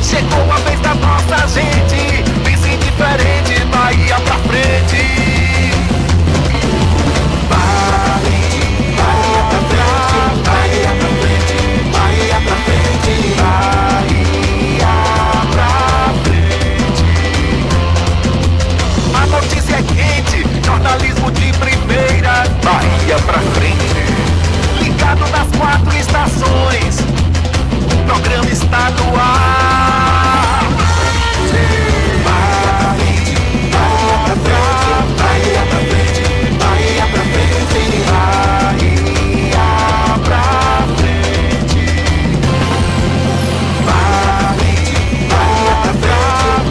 Chegou a vez da nossa gente, pense diferente, Bahia pra frente. Bahia pra frente, Bahia pra frente, Bahia pra frente, Bahia pra frente. A notícia é quente, jornalismo de primeira, Bahia pra frente. Ligado nas 4 estações, o programa está no ar. Bahia pra frente, Bahia pra frente, Bahia pra frente, Bahia pra frente. Bahia pra frente,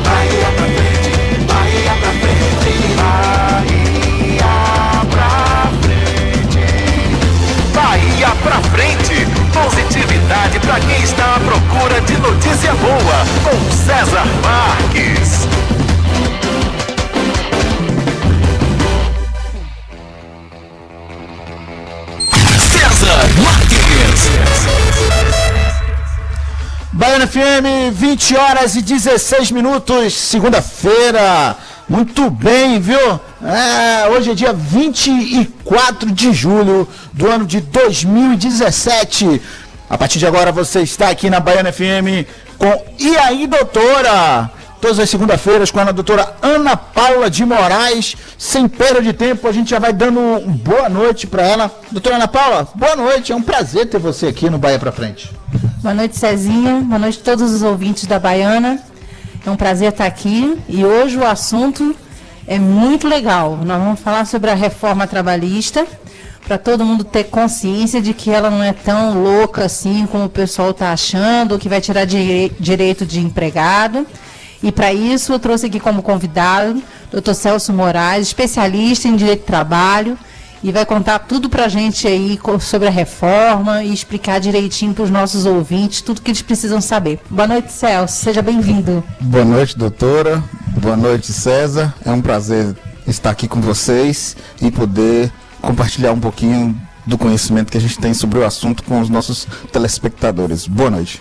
Bahia pra frente, Bahia pra frente, Bahia pra frente. Bahia pra frente, positividade pra quem está à procura de notícia boa, com César Marques. César Marques. Baiana FM, 20 horas e 16 minutos, segunda-feira. Muito bem, viu? Hoje é dia 24 de julho do ano de 2017. A partir de agora você está aqui na Baiana FM com E aí, doutora? Todas as segundas-feiras com a doutora Ana Paula de Moraes. Sem perda de tempo, a gente já vai dando boa noite para ela. Doutora Ana Paula, boa noite. É um prazer ter você aqui no Bahia pra Frente. Boa noite, Cezinha. Boa noite a todos os ouvintes da Baiana. É um prazer estar aqui e hoje o assunto é muito legal. Nós vamos falar sobre a reforma trabalhista, para todo mundo ter consciência de que ela não é tão louca assim como o pessoal está achando, que vai tirar direito de empregado. E para isso eu trouxe aqui como convidado o Dr. Celso Moraes, especialista em direito do trabalho, e vai contar tudo para a gente aí sobre a reforma e explicar direitinho para os nossos ouvintes tudo que eles precisam saber. Boa noite, Celso. Seja bem-vindo. Boa noite, doutora. Boa noite, César. É um prazer estar aqui com vocês e poder compartilhar um pouquinho do conhecimento que a gente tem sobre o assunto com os nossos telespectadores. Boa noite.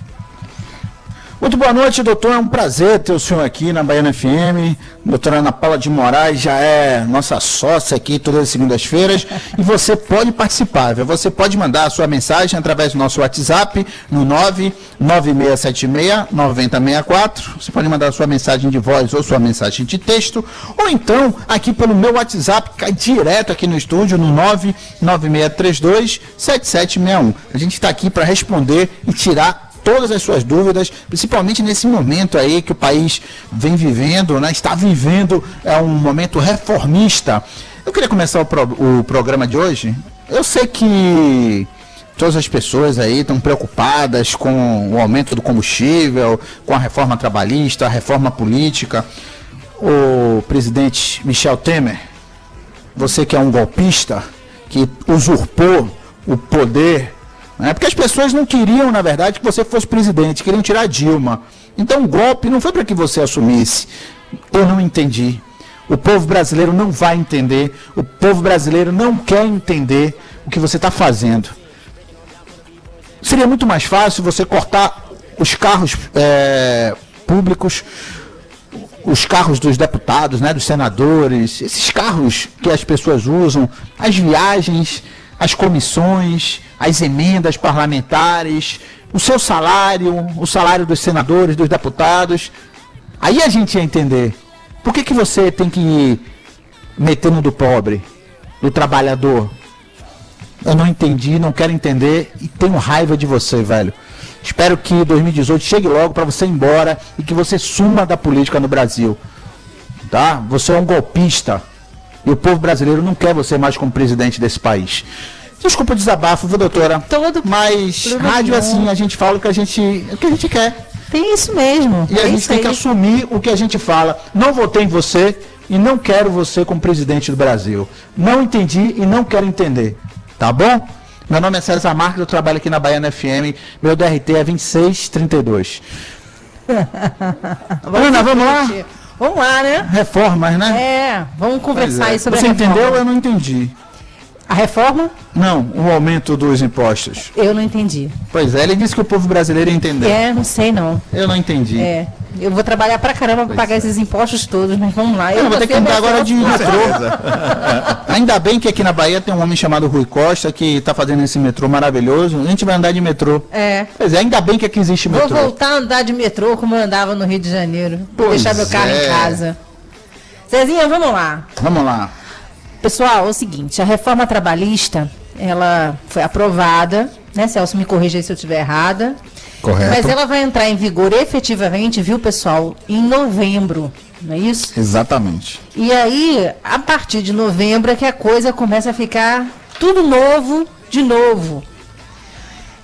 Muito boa noite, doutor. É um prazer ter o senhor aqui na Baiana FM. Doutora Ana Paula de Moraes já é nossa sócia aqui todas as segundas-feiras. E você pode participar, viu? Você pode mandar a sua mensagem através do nosso WhatsApp no 99676-9064. Você pode mandar a sua mensagem de voz ou sua mensagem de texto. Ou então, aqui pelo meu WhatsApp, cai direto aqui no estúdio no 99632-7761. A gente está aqui para responder e tirar todas as suas dúvidas, principalmente nesse momento aí que o país vem vivendo, né? Está vivendo um momento reformista. Eu queria começar o programa de hoje. Eu sei que todas as pessoas aí estão preocupadas com o aumento do combustível, com a reforma trabalhista, a reforma política. O presidente Michel Temer, você que é um golpista, que usurpou o poder, porque as pessoas não queriam, na verdade, que você fosse presidente, queriam tirar a Dilma. Então o golpe não foi para que você assumisse. Eu não entendi. O povo brasileiro não vai entender. O povo brasileiro não quer entender o que você está fazendo. Seria muito mais fácil você cortar os carros públicos, os carros dos deputados, né, dos senadores, esses carros que as pessoas usam, as viagens, as comissões, as emendas parlamentares, o seu salário, o salário dos senadores, dos deputados. Aí a gente ia entender. Por que você tem que ir metendo do pobre, do trabalhador? Eu não entendi, não quero entender e tenho raiva de você, velho. Espero que 2018 chegue logo para você ir embora e que você suma da política no Brasil. Tá? Você é um golpista. E o povo brasileiro não quer você mais como presidente desse país. Desculpa o desabafo, viu, doutora? Mas rádio assim, a gente fala o que a gente quer. Tem isso mesmo. E a gente tem que assumir o que a gente fala. Não votei em você e não quero você como presidente do Brasil. Não entendi e não quero entender. Tá bom? Meu nome é César Marques, eu trabalho aqui na Baiana FM, meu DRT é 2632. Ana, vamos lá? Vamos lá, né? Reformas, né? Vamos conversar aí sobre Você a reforma. entendeu? Eu não entendi. A reforma? Não, o aumento dos impostos. Eu não entendi. Pois é, ele disse que o povo brasileiro ia entender. Não sei não. Eu não entendi. Eu vou trabalhar pra caramba pra pagar esses impostos todos, mas vamos lá. Eu vou ter que andar agora de metrô. Ainda bem que aqui na Bahia tem um homem chamado Rui Costa que está fazendo esse metrô maravilhoso. A gente vai andar de metrô. Pois é, ainda bem que aqui existe metrô. Vou voltar a andar de metrô como eu andava no Rio de Janeiro. Vou deixar meu carro em casa. Cezinha, vamos lá. Vamos lá. Pessoal, é o seguinte, a reforma trabalhista, ela foi aprovada, né, Celso, me corrija aí se eu estiver errada. Correto. Mas ela vai entrar em vigor efetivamente, viu, pessoal, em novembro, não é isso? Exatamente. E aí, a partir de novembro é que a coisa começa a ficar tudo novo, de novo.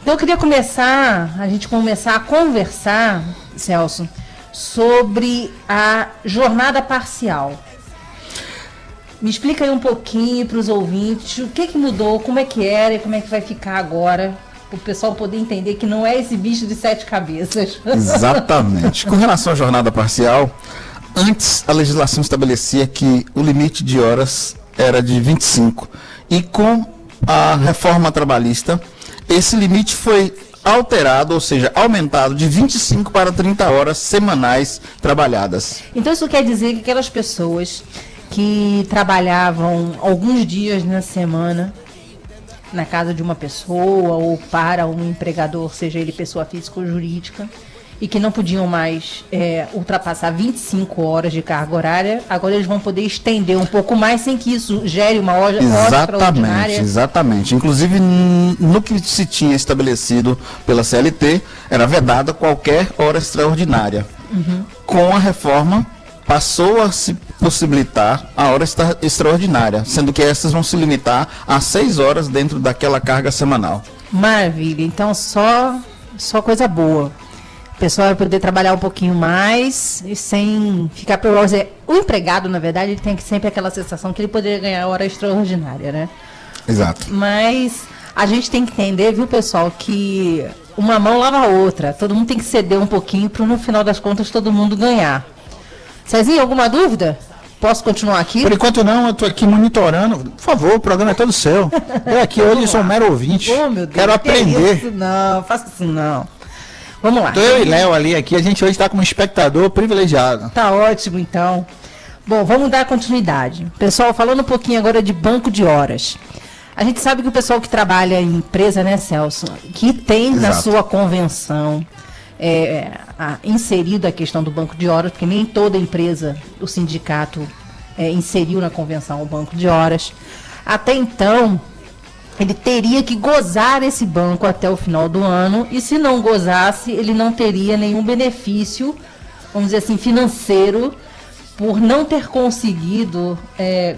Então eu queria a gente começar a conversar, Celso, sobre a jornada parcial. Me explica aí um pouquinho para os ouvintes o que mudou, como é que era e como é que vai ficar agora, para o pessoal poder entender que não é esse bicho de 7 cabeças. Exatamente. Com relação à jornada parcial, antes a legislação estabelecia que o limite de horas era de 25. E com a reforma trabalhista, esse limite foi alterado, ou seja, aumentado de 25 para 30 horas semanais trabalhadas. Então isso quer dizer que aquelas pessoas que trabalhavam alguns dias na semana na casa de uma pessoa ou para um empregador, seja ele pessoa física ou jurídica, e que não podiam mais ultrapassar 25 horas de carga horária, agora eles vão poder estender um pouco mais sem que isso gere uma hora extraordinária. Exatamente. Inclusive, no que se tinha estabelecido pela CLT, era vedada qualquer hora extraordinária. Com a reforma, passou a se possibilitar a hora extraordinária, sendo que essas vão se limitar a 6 horas dentro daquela carga semanal. Maravilha, então só coisa boa. O pessoal vai poder trabalhar um pouquinho mais e sem ficar por hora. O empregado, na verdade, ele tem sempre aquela sensação que ele poderia ganhar hora extraordinária, né? Exato. Mas a gente tem que entender, viu, pessoal, que uma mão lava a outra. Todo mundo tem que ceder um pouquinho para no final das contas todo mundo ganhar. Cezinha, alguma dúvida? Posso continuar aqui? Por enquanto não, eu estou aqui monitorando. Por favor, o programa é todo seu. Eu aqui hoje sou um mero ouvinte. Oh, meu Deus, quero aprender. Isso não, faça isso não. Vamos lá. Tô eu e Léo ali aqui, a gente hoje está como espectador privilegiado. Tá ótimo, então. Bom, vamos dar continuidade. Pessoal, falando um pouquinho agora de banco de horas. A gente sabe que o pessoal que trabalha em empresa, né, Celso, que tem na sua convenção inserido a questão do banco de horas, porque nem toda empresa, o sindicato inseriu na convenção o banco de horas. Até então, ele teria que gozar esse banco até o final do ano, e se não gozasse, ele não teria nenhum benefício, vamos dizer assim, financeiro, por não ter conseguido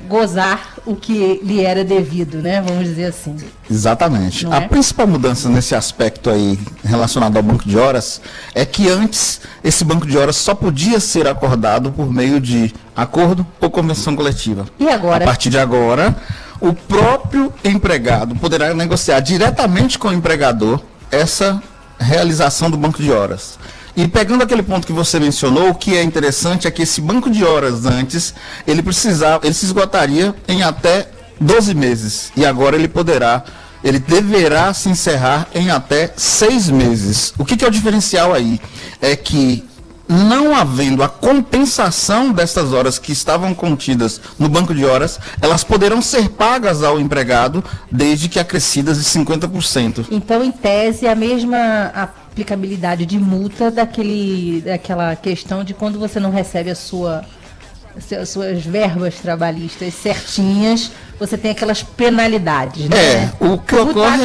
gozar o que lhe era devido, né? Vamos dizer assim. Exatamente. Não A é? principal mudança nesse aspecto aí, relacionado ao banco de horas, é que antes esse banco de horas só podia ser acordado por meio de acordo ou convenção coletiva. E agora? A partir de agora, o próprio empregado poderá negociar diretamente com o empregador essa realização do banco de horas. E pegando aquele ponto que você mencionou, o que é interessante é que esse banco de horas antes, ele se esgotaria em até 12 meses. E agora ele deverá se encerrar em até 6 meses. O que é o diferencial aí? É que, não havendo a compensação dessas horas que estavam contidas no banco de horas, elas poderão ser pagas ao empregado desde que acrescidas de 50%. Então, em tese, a mesma aplicabilidade de multa daquela questão de quando você não recebe as suas verbas trabalhistas certinhas, você tem aquelas penalidades, né? O que ocorre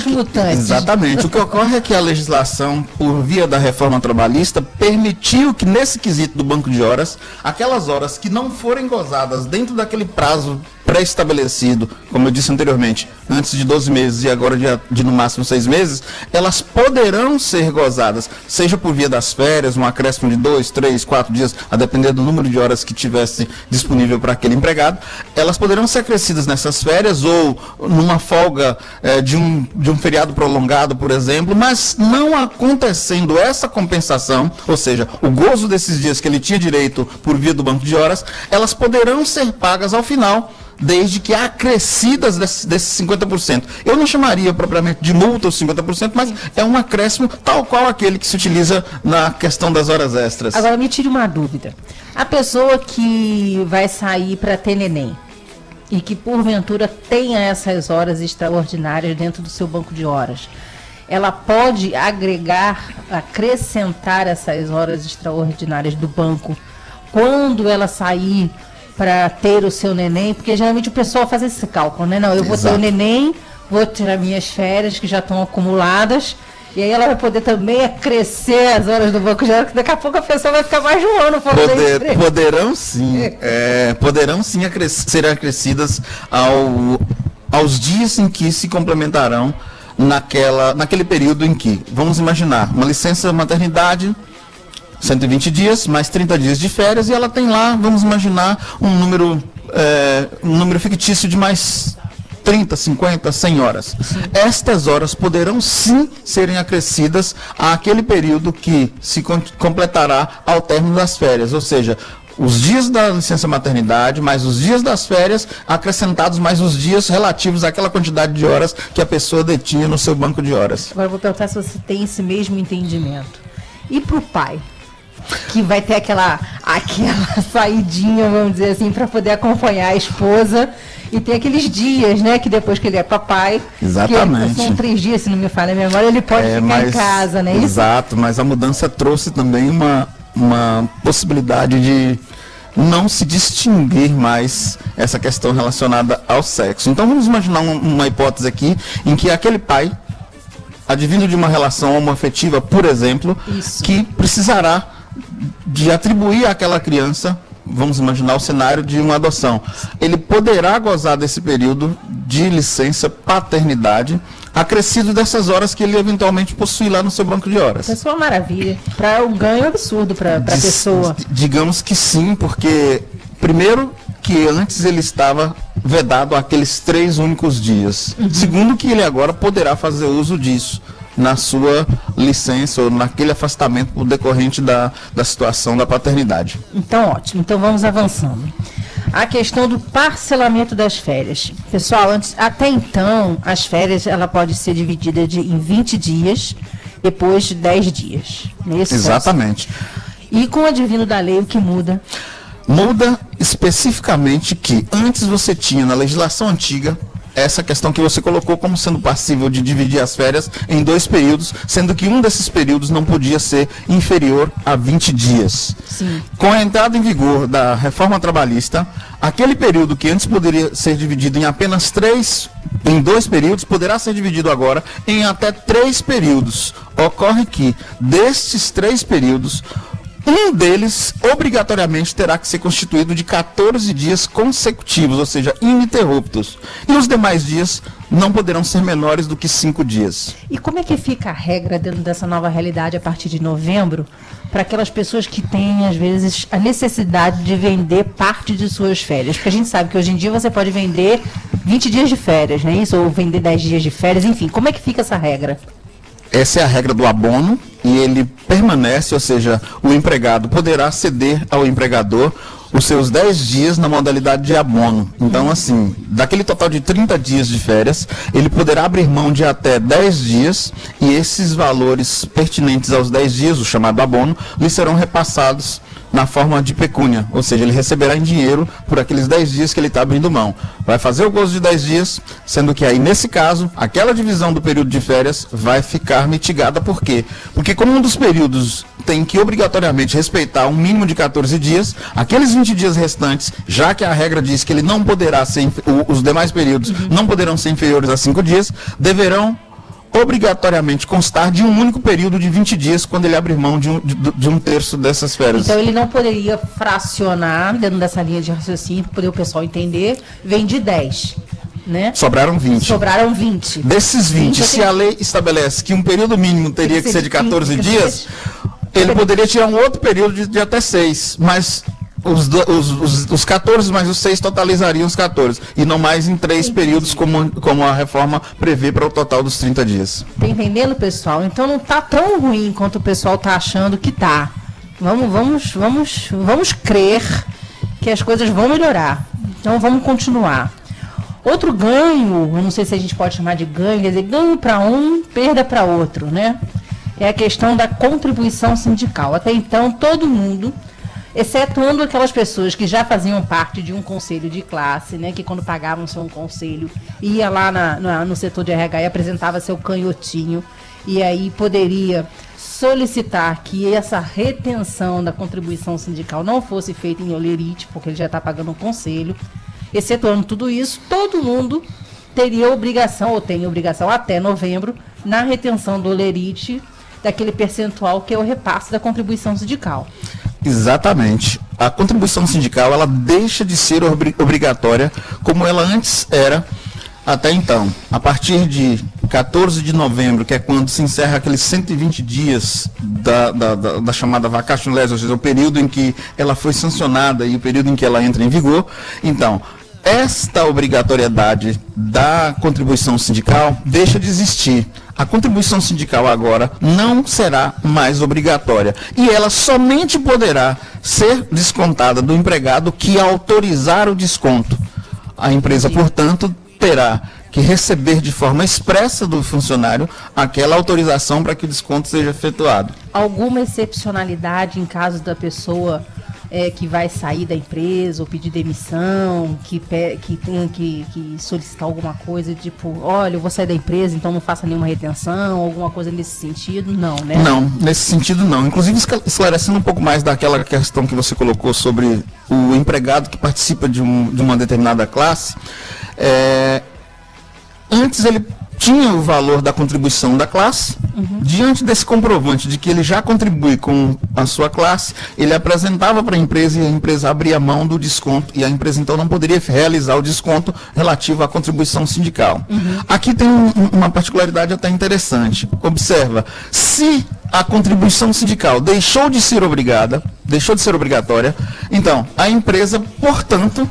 Exatamente. O que ocorre é que a legislação, por via da reforma trabalhista, permitiu que nesse quesito do banco de horas, aquelas horas que não forem gozadas dentro daquele prazo pré-estabelecido, como eu disse anteriormente, antes de 12 meses e agora de no máximo 6 meses, elas poderão ser gozadas, seja por via das férias, um acréscimo de 2, 3, 4 dias, a depender do número de horas que tivesse disponível para aquele empregado, elas poderão ser acrescidas nessas férias ou numa folga de um feriado prolongado, por exemplo, mas não acontecendo essa compensação, ou seja, o gozo desses dias que ele tinha direito por via do banco de horas, elas poderão ser pagas ao final, desde que acrescidas desses 50%. Eu não chamaria propriamente de multa os 50%, mas é um acréscimo tal qual aquele que se utiliza na questão das horas extras. Agora me tire uma dúvida. A pessoa que vai sair para ter neném e que porventura tenha essas horas extraordinárias dentro do seu banco de horas, ela pode acrescentar essas horas extraordinárias do banco quando ela sair para ter o seu neném? Porque geralmente o pessoal faz esse cálculo, né? Não, eu vou ter o neném, vou tirar minhas férias que já estão acumuladas, e aí ela vai poder também acrescer as horas do banco de horas, que daqui a pouco a pessoa vai ficar mais de um ano fora da empresa. Poderão sim, ser acrescidas aos dias em que se complementarão naquele período em que, vamos imaginar, uma licença maternidade, 120 dias, mais 30 dias de férias, e ela tem lá, vamos imaginar, um número fictício de mais 30, 50, 100 horas. Sim. Estas horas poderão sim serem acrescidas àquele período que se completará ao término das férias, ou seja, os dias da licença maternidade, mais os dias das férias, acrescentados mais os dias relativos àquela quantidade de horas que a pessoa detinha no seu banco de horas. Agora eu vou perguntar se você tem esse mesmo entendimento. E para o pai, que vai ter aquela saidinha, vamos dizer assim, para poder acompanhar a esposa, e tem aqueles dias, né, que depois que ele é papai, exatamente, são 3 dias, se não me falha a memória, ele pode ficar em casa, né? Exato, mas a mudança trouxe também uma possibilidade de não se distinguir mais essa questão relacionada ao sexo. Então vamos imaginar uma hipótese aqui em que aquele pai, advindo de uma relação homoafetiva, por exemplo, que precisará de atribuir àquela criança, vamos imaginar o cenário de uma adoção, ele poderá gozar desse período de licença paternidade, acrescido dessas horas que ele eventualmente possui lá no seu banco de horas. Isso é uma maravilha, para um ganho absurdo para a pessoa. Digamos que sim, porque primeiro que antes ele estava vedado aqueles 3 únicos dias. Uhum. Segundo que ele agora poderá fazer uso disso na sua licença ou naquele afastamento decorrente da situação da paternidade. Então, ótimo. Então, vamos avançando. A questão do parcelamento das férias. Pessoal, até então, as férias ela pode ser dividida em 20 dias, depois de 10 dias. Exatamente. E com o advento da lei, o que muda? Muda especificamente que antes você tinha na legislação antiga essa questão que você colocou como sendo passível de dividir as férias em 2 períodos, sendo que um desses períodos não podia ser inferior a 20 dias. Sim. Com a entrada em vigor da reforma trabalhista, aquele período que antes poderia ser dividido em apenas 2 períodos, poderá ser dividido agora em até 3 períodos. Ocorre que, destes 3 períodos, um deles, obrigatoriamente, terá que ser constituído de 14 dias consecutivos, ou seja, ininterruptos. E os demais dias não poderão ser menores do que 5 dias. E como é que fica a regra dentro dessa nova realidade a partir de novembro, para aquelas pessoas que têm, às vezes, a necessidade de vender parte de suas férias? Porque a gente sabe que hoje em dia você pode vender 20 dias de férias, não é isso? Ou vender 10 dias de férias, enfim. Como é que fica essa regra? Essa é a regra do abono e ele permanece, ou seja, o empregado poderá ceder ao empregador os seus 10 dias na modalidade de abono. Então, assim, daquele total de 30 dias de férias, ele poderá abrir mão de até 10 dias e esses valores pertinentes aos 10 dias, o chamado abono, lhe serão repassados na forma de pecúnia, ou seja, ele receberá em dinheiro por aqueles 10 dias que ele está abrindo mão. Vai fazer o gozo de 10 dias, sendo que aí, nesse caso, aquela divisão do período de férias vai ficar mitigada. Por quê? Porque como um dos períodos tem que obrigatoriamente respeitar um mínimo de 14 dias, aqueles 20 dias restantes, já que a regra diz que ele não poderá ser, os demais períodos não poderão ser inferiores a 5 dias, deverão obrigatoriamente constar de um único período de 20 dias quando ele abre mão de um terço dessas férias. Então ele não poderia fracionar, dentro dessa linha de raciocínio, para poder o pessoal entender, vem de 10, né? Sobraram 20. Sobraram 20. Desses 20, se a lei estabelece que um período mínimo teria que ser de 14 dias, ele poderia tirar um outro período de até 6, mas os 14 mais os 6 totalizariam os 14, e não mais em 3 períodos, como a reforma prevê para o total dos 30 dias. Tá entendendo, pessoal? Então não tá tão ruim quanto o pessoal tá achando que tá. Vamos crer que as coisas vão melhorar. Então vamos continuar. Outro ganho, eu não sei se a gente pode chamar de ganho, quer dizer, ganho para um, perda para outro, né? É a questão da contribuição sindical. Até então, todo mundo, excetuando aquelas pessoas que já faziam parte de um conselho de classe, né, que quando pagavam seu conselho, ia lá no setor de RH e apresentava seu canhotinho, e aí poderia solicitar que essa retenção da contribuição sindical não fosse feita em olerite, porque ele já está pagando um conselho. Excetuando tudo isso, todo mundo teria obrigação, ou tem obrigação até novembro, na retenção do olerite, daquele percentual que é o repasse da contribuição sindical. Exatamente. A contribuição sindical, ela deixa de ser obrigatória como ela antes era até então. A partir de 14 de novembro, que é quando se encerra aqueles 120 dias da chamada vacatio legis, ou seja, o período em que ela foi sancionada e o período em que ela entra em vigor. Então, esta obrigatoriedade da contribuição sindical deixa de existir. A contribuição sindical agora não será mais obrigatória e ela somente poderá ser descontada do empregado que autorizar o desconto. A empresa, portanto, terá que receber de forma expressa do funcionário aquela autorização para que o desconto seja efetuado. Alguma excepcionalidade em caso da pessoa que vai sair da empresa ou pedir demissão, que tenha que solicitar alguma coisa, tipo, olha, eu vou sair da empresa, então não faça nenhuma retenção, alguma coisa nesse sentido? Não, né? Não, nesse sentido não. Inclusive, esclarecendo um pouco mais daquela questão que você colocou sobre o empregado que participa de uma determinada classe, antes ele tinha o valor da contribuição da classe. Diante desse comprovante de que ele já contribui com a sua classe, ele apresentava para a empresa e a empresa abria mão do desconto, e a empresa então não poderia realizar o desconto relativo à contribuição sindical. Aqui tem uma particularidade até interessante. Observa, se a contribuição sindical deixou de ser obrigatória, então a empresa, portanto,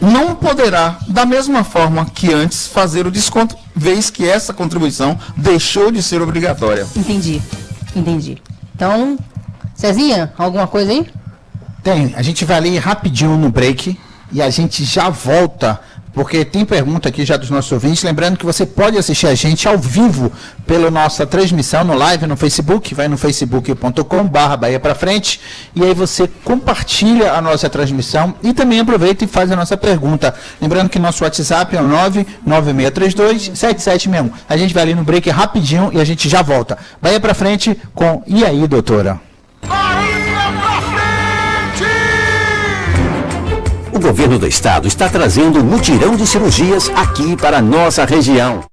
não poderá, da mesma forma que antes, fazer o desconto, vez que essa contribuição deixou de ser obrigatória. Entendi. Então, Cezinha, alguma coisa aí? Tem, a gente vai ali rapidinho no break e a gente já volta, porque tem pergunta aqui já dos nossos ouvintes. Lembrando que você pode assistir a gente ao vivo pela nossa transmissão no live no Facebook, vai no facebook.com/Bahia pra Frente, e aí você compartilha a nossa transmissão e também aproveita e faz a nossa pergunta. Lembrando que nosso WhatsApp é o 996327761. A gente vai ali no break rapidinho e a gente já volta. Bahia pra Frente com E aí, doutora? O governo do estado está trazendo um mutirão de cirurgias aqui para a nossa região.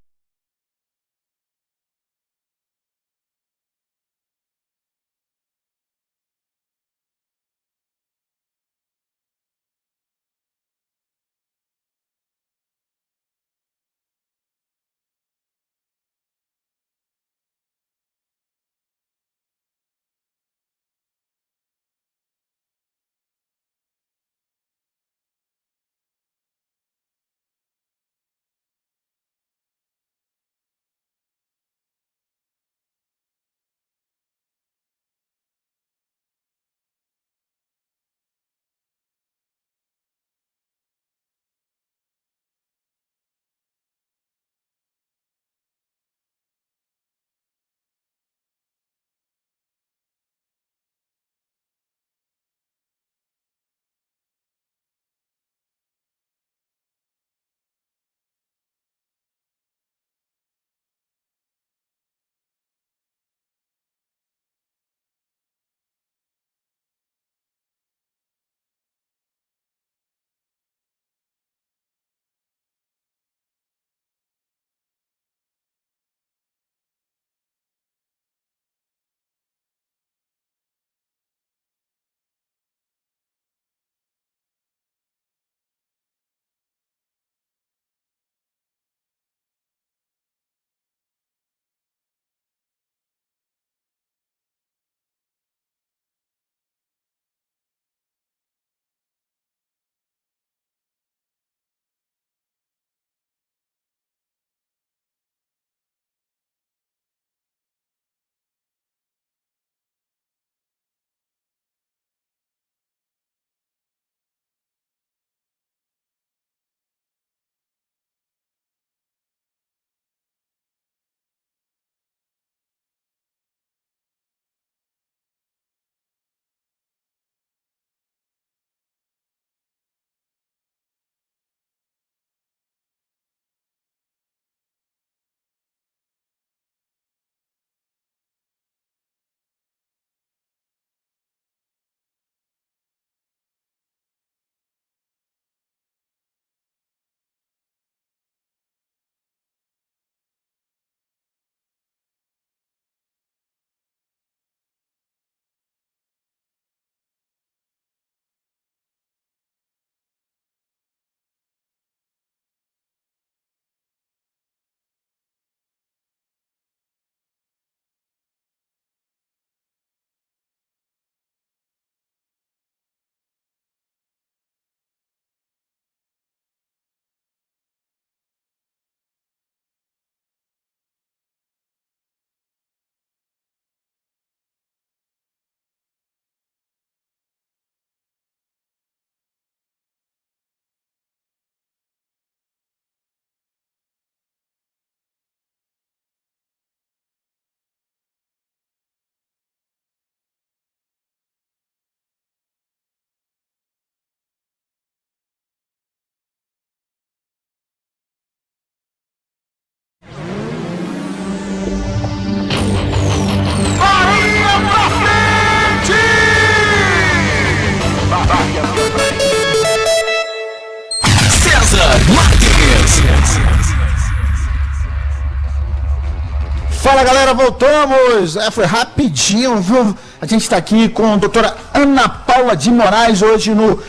voltamos. Foi rapidinho, viu? A gente está aqui com a doutora Ana Paula de Moraes hoje no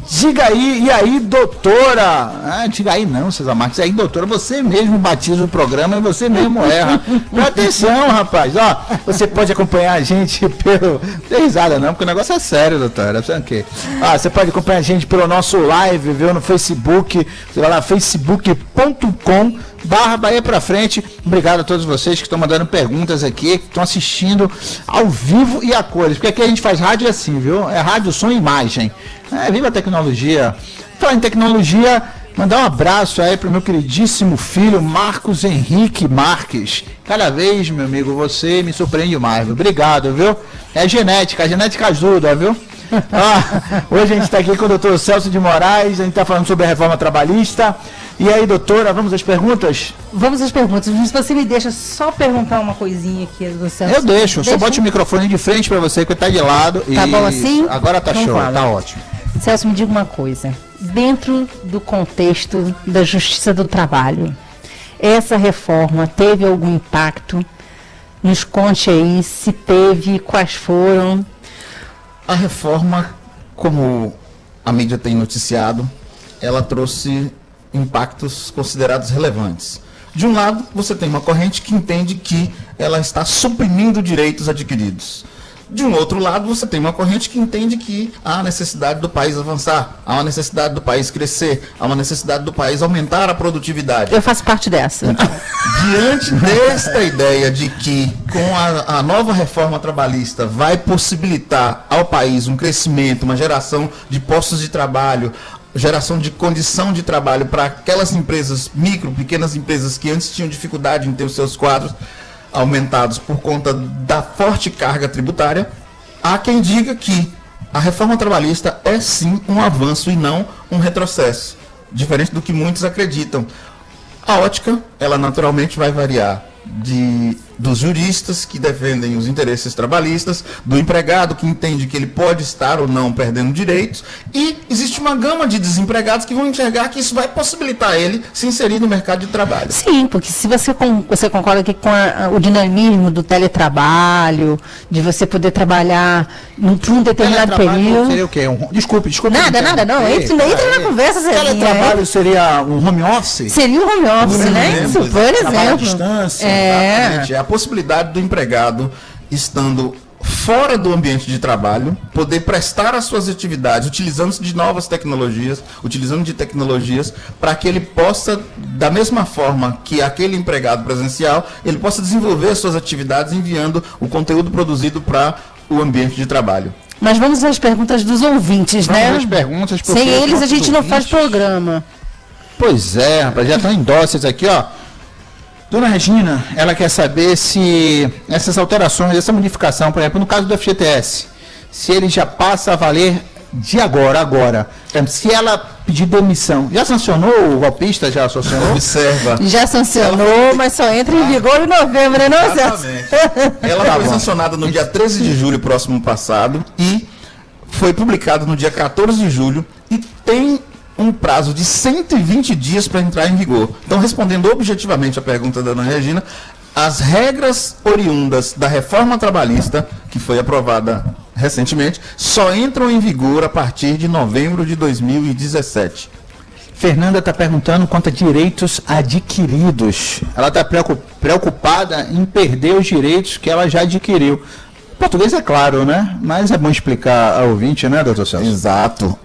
Diga Aí, e aí, doutora? Diga aí não, César Marques, aí, doutora, você mesmo batiza o programa e você mesmo erra. Presta atenção, rapaz, ó, você pode acompanhar a gente pelo... Não tem risada não, porque o negócio é sério, doutora, sabe o quê? Você pode acompanhar a gente pelo nosso live, viu, no Facebook, você vai lá, facebook.com/Bahia pra Frente. Obrigado a todos vocês que estão mandando perguntas aqui, que estão assistindo ao vivo e a cores, porque aqui a gente faz rádio assim, viu? É rádio, som e imagem. Viva a tecnologia. Falar em tecnologia, mandar um abraço aí pro meu queridíssimo filho Marcos Henrique Marques. Cada vez, meu amigo, você me surpreende mais. Obrigado, viu? É genética, a genética ajuda, viu? Hoje a gente está aqui com o doutor Celso de Moraes, a gente está falando sobre a reforma trabalhista. E aí, doutora, vamos às perguntas? Vamos às perguntas. Se você me deixa só perguntar uma coisinha aqui, doutor Celso. Eu deixo, só bote o microfone de frente para você, que está de lado. Tá bom assim? Agora tá show, tá ótimo. Celso, me diga uma coisa. Dentro do contexto da Justiça do Trabalho, essa reforma teve algum impacto? Nos conte aí se teve, quais foram. A reforma, como a mídia tem noticiado, ela trouxe impactos considerados relevantes. De um lado, você tem uma corrente que entende que ela está suprimindo direitos adquiridos. De um outro lado, você tem uma corrente que entende que há necessidade do país avançar, há uma necessidade do país crescer, há uma necessidade do país aumentar a produtividade. Eu faço parte dessa. Diante desta ideia de que com a nova reforma trabalhista vai possibilitar ao país um crescimento, uma geração de postos de trabalho, geração de condição de trabalho para aquelas empresas, pequenas empresas que antes tinham dificuldade em ter os seus quadros aumentados por conta da forte carga tributária, há quem diga que a reforma trabalhista é sim um avanço e não um retrocesso, diferente do que muitos acreditam. A ótica, ela naturalmente vai variar dos juristas que defendem os interesses trabalhistas, do empregado que entende que ele pode estar ou não perdendo direitos, e existe uma gama de desempregados que vão enxergar que isso vai possibilitar ele se inserir no mercado de trabalho. Sim, porque se você concorda aqui com o dinamismo do teletrabalho, de você poder trabalhar por um determinado período... Seria o quê? Desculpe. Nada, não. Entra na conversa. Teletrabalho seria um home office? Seria um home office, né? Isso, por exemplo. À distância. Exatamente. É a possibilidade do empregado, estando fora do ambiente de trabalho, poder prestar as suas atividades, utilizando-se de novas tecnologias, utilizando de tecnologias, para que ele possa, da mesma forma que aquele empregado presencial, ele possa desenvolver as suas atividades enviando o conteúdo produzido para o ambiente de trabalho. Mas vamos às perguntas dos ouvintes, vamos né? Às perguntas, sem eles a gente não faz programa. Pois é, rapaz, já estão em doses aqui, ó. Dona Regina, ela quer saber se essas alterações, essa modificação, por exemplo, no caso do FGTS, se ele já passa a valer de agora. Se ela pedir demissão, já sancionou o golpista? Já sancionou? Observa. Já sancionou, mas só entra em vigor em novembro, né, não, Celso? Ela foi sancionada no dia 13 de julho próximo passado e foi publicada no dia 14 de julho e tem um prazo de 120 dias para entrar em vigor. Então, respondendo objetivamente a pergunta da Dona Regina, as regras oriundas da reforma trabalhista, que foi aprovada recentemente, só entram em vigor a partir de novembro de 2017. Fernanda está perguntando quanto a direitos adquiridos. Ela está preocupada em perder os direitos que ela já adquiriu. O português é claro, né? Mas é bom explicar ao ouvinte, né, doutor Celso? Exato.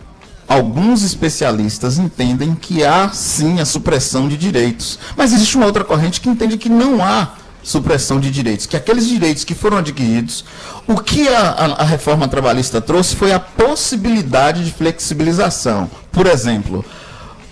Alguns especialistas entendem que há sim a supressão de direitos, mas existe uma outra corrente que entende que não há supressão de direitos, que aqueles direitos que foram adquiridos, o que a reforma trabalhista trouxe foi a possibilidade de flexibilização. Por exemplo,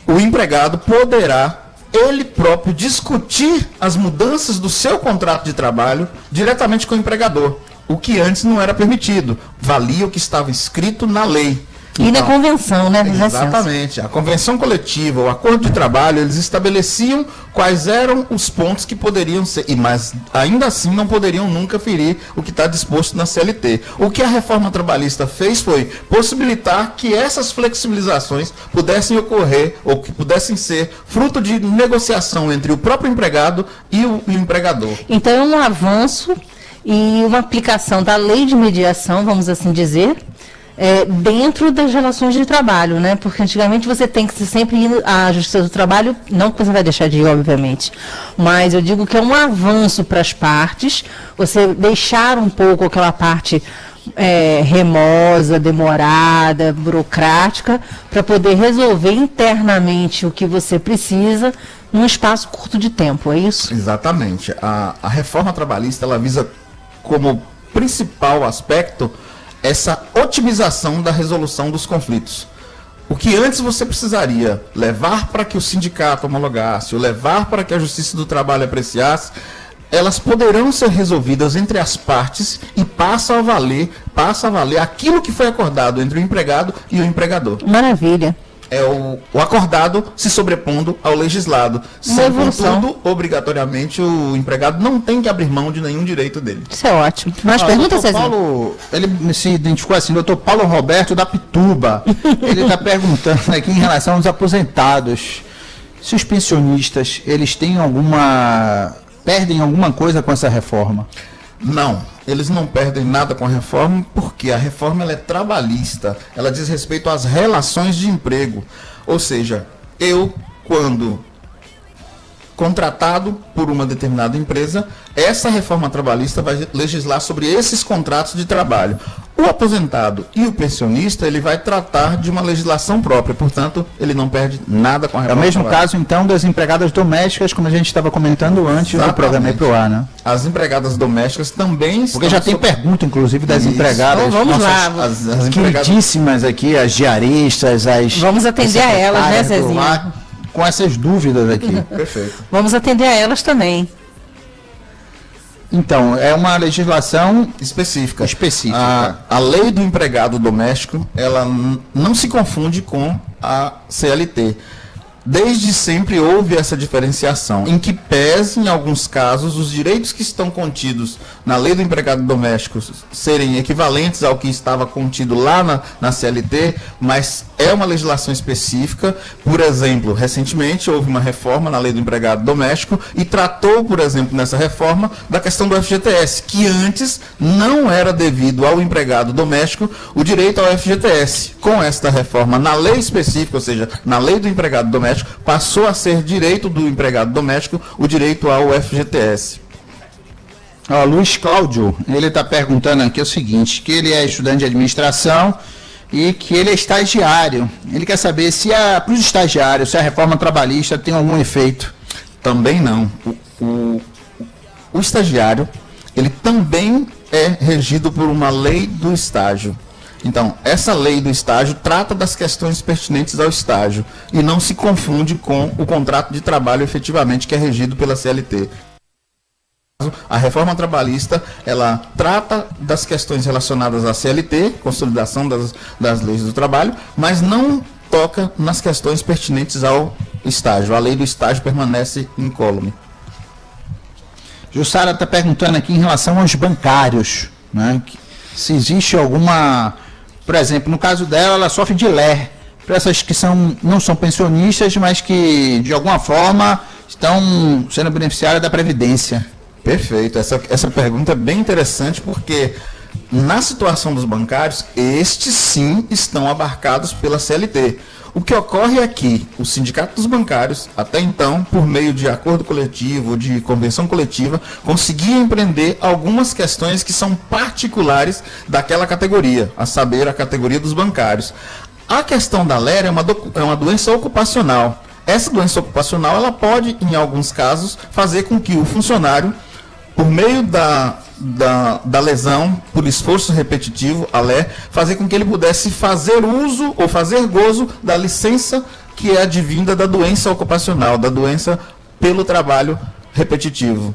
o empregado poderá ele próprio discutir as mudanças do seu contrato de trabalho diretamente com o empregador, o que antes não era permitido, valia o que estava escrito na lei. E na convenção, né? Exatamente. A convenção coletiva, o acordo de trabalho, eles estabeleciam quais eram os pontos que poderiam ser, mas ainda assim não poderiam nunca ferir o que está disposto na CLT. O que a reforma trabalhista fez foi possibilitar que essas flexibilizações pudessem ocorrer ou que pudessem ser fruto de negociação entre o próprio empregado e o empregador. Então é um avanço e uma aplicação da lei de mediação, vamos assim dizer, dentro das relações de trabalho, né? Porque antigamente você tem que sempre ir à Justiça do Trabalho, não que você vai deixar de ir, obviamente, mas eu digo que é um avanço para as partes, você deixar um pouco aquela parte remosa, demorada, burocrática, para poder resolver internamente o que você precisa num espaço curto de tempo, é isso? Exatamente. A reforma trabalhista, ela visa como principal aspecto essa otimização da resolução dos conflitos. O que antes você precisaria levar para que o sindicato homologasse, ou levar para que a Justiça do Trabalho apreciasse, elas poderão ser resolvidas entre as partes e passa a valer aquilo que foi acordado entre o empregado e o empregador. Maravilha. É o acordado se sobrepondo ao legislado. Sem, contudo, obrigatoriamente, o empregado não tem que abrir mão de nenhum direito dele. Isso é ótimo. Mais perguntas, Cezinha? Paulo, ele se identificou assim, doutor Paulo Roberto da Pituba. Ele está perguntando aqui em relação aos aposentados. Se os pensionistas, eles têm perdem alguma coisa com essa reforma? Não, eles não perdem nada com a reforma, porque a reforma ela é trabalhista, ela diz respeito às relações de emprego. Ou seja, eu, quando contratado por uma determinada empresa, essa reforma trabalhista vai legislar sobre esses contratos de trabalho. O aposentado e o pensionista, ele vai tratar de uma legislação própria, portanto, ele não perde nada com a reforma. É o mesmo caso, então, das empregadas domésticas, como a gente estava comentando antes do programa ir pro ar, né? As empregadas domésticas também Porque já tem pergunta, inclusive, das empregadas. Então, vamos lá. As queridíssimas aqui, as diaristas, as... Vamos atender a elas, né, Cezinha? Com essas dúvidas aqui. Perfeito. Vamos atender a elas também. Então, é uma legislação específica. A lei do empregado doméstico, ela não se confunde com a CLT. Desde sempre houve essa diferenciação, em que pese, em alguns casos, os direitos que estão contidos na lei do empregado doméstico serem equivalentes ao que estava contido lá na CLT, mas é uma legislação específica. Por exemplo, recentemente houve uma reforma na lei do empregado doméstico e tratou, por exemplo, nessa reforma, da questão do FGTS, que antes não era devido ao empregado doméstico o direito ao FGTS. Com esta reforma, na lei específica, ou seja, na lei do empregado doméstico, passou a ser direito do empregado doméstico o direito ao FGTS. Luiz Cláudio, ele está perguntando aqui o seguinte, que ele é estudante de administração e que ele é estagiário. Ele quer saber se para os estagiários, se a reforma trabalhista tem algum efeito. Também não. O estagiário, ele também é regido por uma lei do estágio. Então, essa lei do estágio trata das questões pertinentes ao estágio e não se confunde com o contrato de trabalho efetivamente que é regido pela CLT. A reforma trabalhista, ela trata das questões relacionadas à CLT, consolidação das leis do trabalho, mas não toca nas questões pertinentes ao estágio. A lei do estágio permanece incólume. Jussara está perguntando aqui em relação aos bancários, né? Se existe alguma... Por exemplo, no caso dela, ela sofre de LER, para essas que não são pensionistas, mas que, de alguma forma, estão sendo beneficiárias da Previdência. Perfeito. Essa pergunta é bem interessante, porque na situação dos bancários, estes sim estão abarcados pela CLT. O que ocorre é que o Sindicato dos Bancários, até então, por meio de acordo coletivo, de convenção coletiva, conseguia empreender algumas questões que são particulares daquela categoria, a saber, a categoria dos bancários. A questão da LER é uma doença ocupacional. Essa doença ocupacional, ela pode, em alguns casos, fazer com que o funcionário, por meio da lesão, por esforço repetitivo, a LER, fazer com que ele pudesse fazer uso ou fazer gozo da licença que é advinda da doença ocupacional, da doença pelo trabalho repetitivo.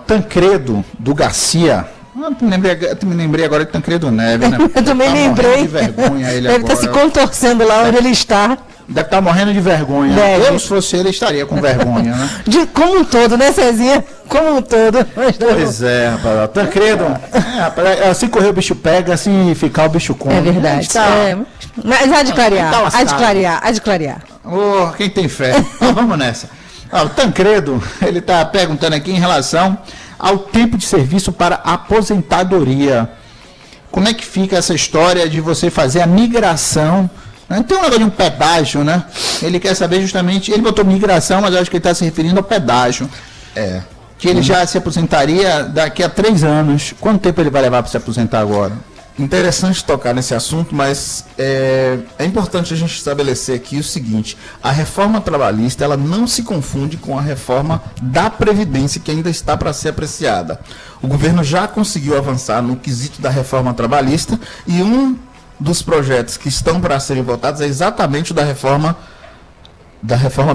Tancredo do Garcia, Eu me lembrei agora de Tancredo Neves, né? Eu também Tá lembrei. morrendo de vergonha ele Deve estar agora. se contorcendo lá onde ele está. Deve estar morrendo de vergonha. Deve. Eu, se fosse ele, estaria com vergonha, né? Como um todo, né, Cezinha? Como um todo. Pois é, rapaz. Tancredo, rapaz, assim correr o bicho pega, assim ficar o bicho come. É verdade. Está... Mas há de clarear, Tá lascado. há de clarear. Oh, quem tem fé? Vamos nessa. O Tancredo, ele está perguntando aqui em relação ao tempo de serviço para aposentadoria. Como é que fica essa história de você fazer a migração? Tem um negócio de um pedágio, né? Ele quer saber justamente, ele botou migração, mas eu acho que ele está se referindo ao pedágio. Que ele já se aposentaria daqui a 3 anos. Quanto tempo ele vai levar para se aposentar agora? Interessante tocar nesse assunto, mas é importante a gente estabelecer aqui o seguinte: a reforma trabalhista ela não se confunde com a reforma da Previdência, que ainda está para ser apreciada. O governo já conseguiu avançar no quesito da reforma trabalhista e um dos projetos que estão para serem votados é exatamente o da reforma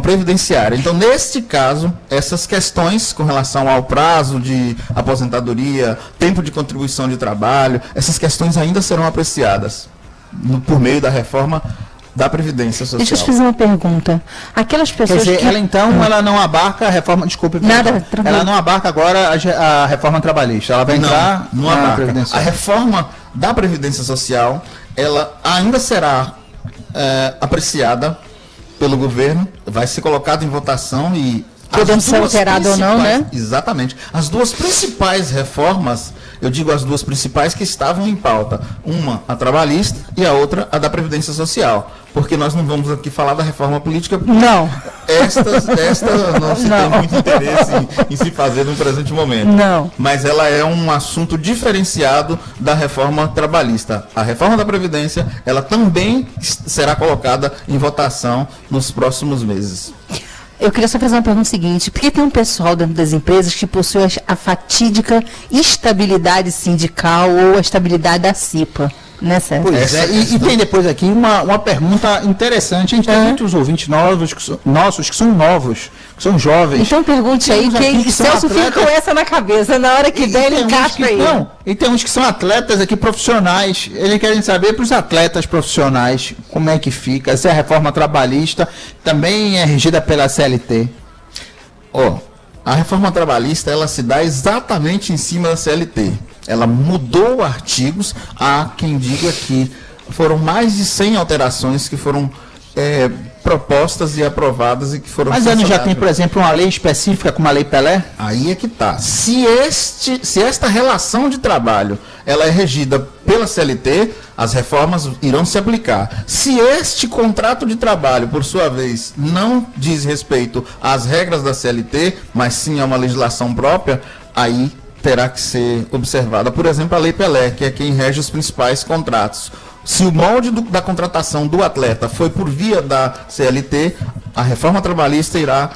previdenciária. Então, neste caso, essas questões com relação ao prazo de aposentadoria, tempo de contribuição de trabalho, essas questões ainda serão apreciadas por meio da reforma da Previdência Social. Deixa eu te fazer uma pergunta. Aquelas pessoas Quer dizer, ela então, ela não abarca a reforma, desculpe, Nada, ela não abarca agora a reforma trabalhista, ela vai entrar não na abarca. Previdência. A reforma da Previdência Social, ela ainda será apreciada pelo governo, vai ser colocado em votação e... podendo ser alterado ou não, né? Exatamente. As duas principais reformas, eu digo as duas principais que estavam em pauta, uma a trabalhista e a outra a da Previdência Social, porque nós não vamos aqui falar da reforma política. Não. Esta não se tem muito interesse em se fazer no presente momento. Não. Mas ela é um assunto diferenciado da reforma trabalhista. A reforma da Previdência, ela também será colocada em votação nos próximos meses. Eu queria só fazer uma pergunta seguinte: por que tem um pessoal dentro das empresas que possui a fatídica estabilidade sindical ou a estabilidade da CIPA? Né, César? Pois é, e tem depois aqui uma pergunta interessante. A gente tem muitos ouvintes novos, nossos que são novos, que são jovens. Então pergunte aí, que Celso fica com essa na cabeça, na hora que der ele encaixa aí. Não, e tem uns que são atletas aqui profissionais, eles querem saber para os atletas profissionais como é que fica, se a reforma trabalhista também é regida pela CLT. A reforma trabalhista, ela se dá exatamente em cima da CLT. Ela mudou artigos, há quem diga que foram mais de 100 alterações que foram propostas e aprovadas e que foram... Mas ela já tem, por exemplo, uma lei específica como a Lei Pelé? Aí é que tá. Se esta relação de trabalho ela é regida pela CLT, as reformas irão se aplicar. Se este contrato de trabalho, por sua vez, não diz respeito às regras da CLT, mas sim a uma legislação própria, aí terá que ser observada, por exemplo, a Lei Pelé, que é quem rege os principais contratos. Se o molde da contratação do atleta foi por via da CLT, a reforma trabalhista irá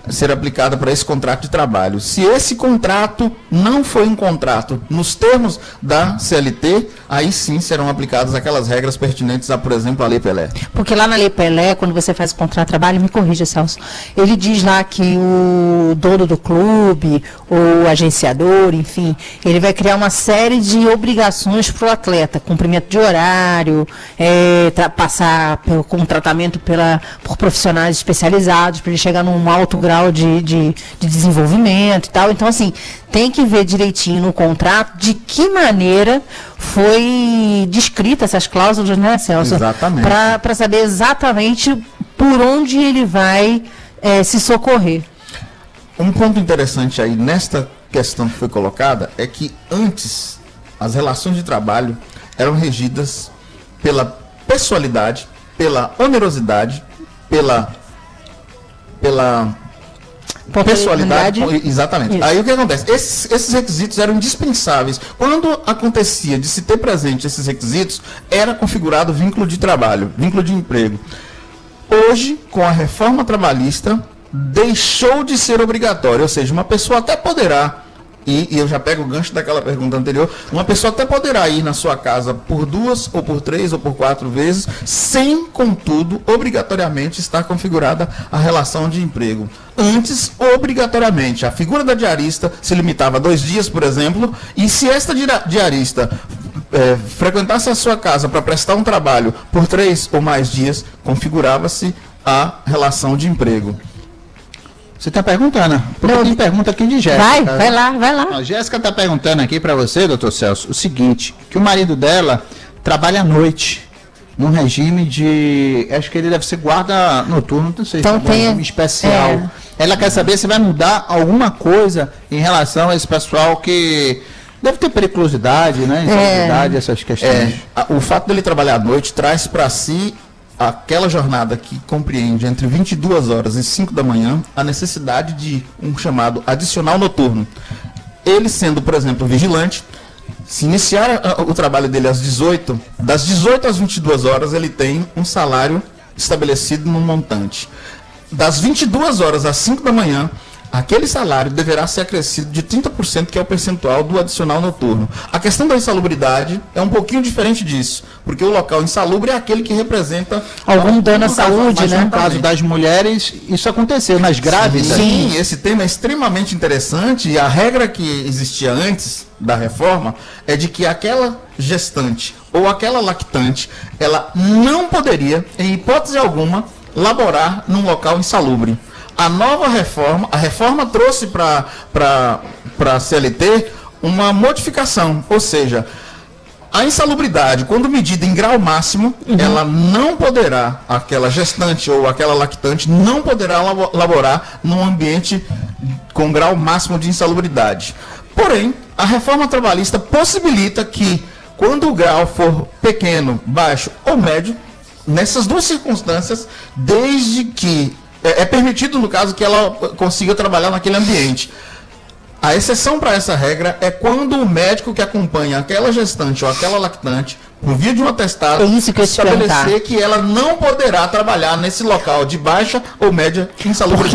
ser aplicada para esse contrato de trabalho. Se esse contrato não foi um contrato nos termos da CLT, aí sim serão aplicadas aquelas regras pertinentes a, por exemplo, a Lei Pelé. Porque lá na Lei Pelé, quando você faz o contrato de trabalho, me corrija, Celso, ele diz lá que o dono do clube, ou agenciador, enfim, ele vai criar uma série de obrigações para o atleta, cumprimento de horário, passar com um tratamento por profissionais especializados, para ele chegar num alto grau de desenvolvimento e tal. Então, assim, tem que ver direitinho no contrato de que maneira foi descrita essas cláusulas, né, Celso? Exatamente. Para saber exatamente por onde ele vai se socorrer. Um ponto interessante aí nesta questão que foi colocada é que antes as relações de trabalho eram regidas pela pessoalidade, pela onerosidade, pela pessoalidade, exatamente. Isso. Aí o que acontece? Esses requisitos eram indispensáveis. Quando acontecia de se ter presente esses requisitos, era configurado vínculo de trabalho, vínculo de emprego. Hoje, com a reforma trabalhista, deixou de ser obrigatório, ou seja, uma pessoa até poderá E eu já pego o gancho daquela pergunta anterior, uma pessoa até poderá ir na sua casa por 2, ou por 3, ou por 4 vezes, sem, contudo, obrigatoriamente estar configurada a relação de emprego. Antes, obrigatoriamente, a figura da diarista se limitava a 2 dias, por exemplo, e se esta diarista frequentasse a sua casa para prestar um trabalho por 3 ou mais dias, configurava-se a relação de emprego. Você está perguntando? Porque tem pergunta aqui de Jéssica. Vai lá. A Jéssica está perguntando aqui para você, doutor Celso, o seguinte, que o marido dela trabalha à noite, num regime de, acho que ele deve ser guarda noturno, não sei, então, se é um regime especial. Ela quer saber se vai mudar alguma coisa em relação a esse pessoal que deve ter periculosidade, né, insalubridade, essas questões. O fato dele trabalhar à noite traz para si aquela jornada que compreende entre 22 horas e 5 da manhã, a necessidade de um chamado adicional noturno. Ele sendo, por exemplo, vigilante, se iniciar o trabalho dele às 18, das 18 às 22 horas, ele tem um salário estabelecido num montante. Das 22 horas às 5 da manhã, aquele salário deverá ser acrescido de 30%, que é o percentual do adicional noturno. A questão da insalubridade é um pouquinho diferente disso, porque o local insalubre é aquele que representa algum dano à saúde, mas né? No caso das mulheres, isso aconteceu nas grávidas. Sim, esse tema é extremamente interessante, e a regra que existia antes da reforma é de que aquela gestante ou aquela lactante, ela não poderia, em hipótese alguma, laborar num local insalubre. A nova reforma, a reforma trouxe para a CLT uma modificação, ou seja, a insalubridade, quando medida em grau máximo, ela não poderá, aquela gestante ou aquela lactante, não poderá laborar num ambiente com grau máximo de insalubridade. Porém, a reforma trabalhista possibilita que, quando o grau for pequeno, baixo ou médio, nessas duas circunstâncias, desde que é permitido, no caso, que ela consiga trabalhar naquele ambiente. A exceção para essa regra é quando o médico que acompanha aquela gestante ou aquela lactante, por via de um atestado, estabelecer que ela não poderá trabalhar nesse local de baixa ou média insalubridade.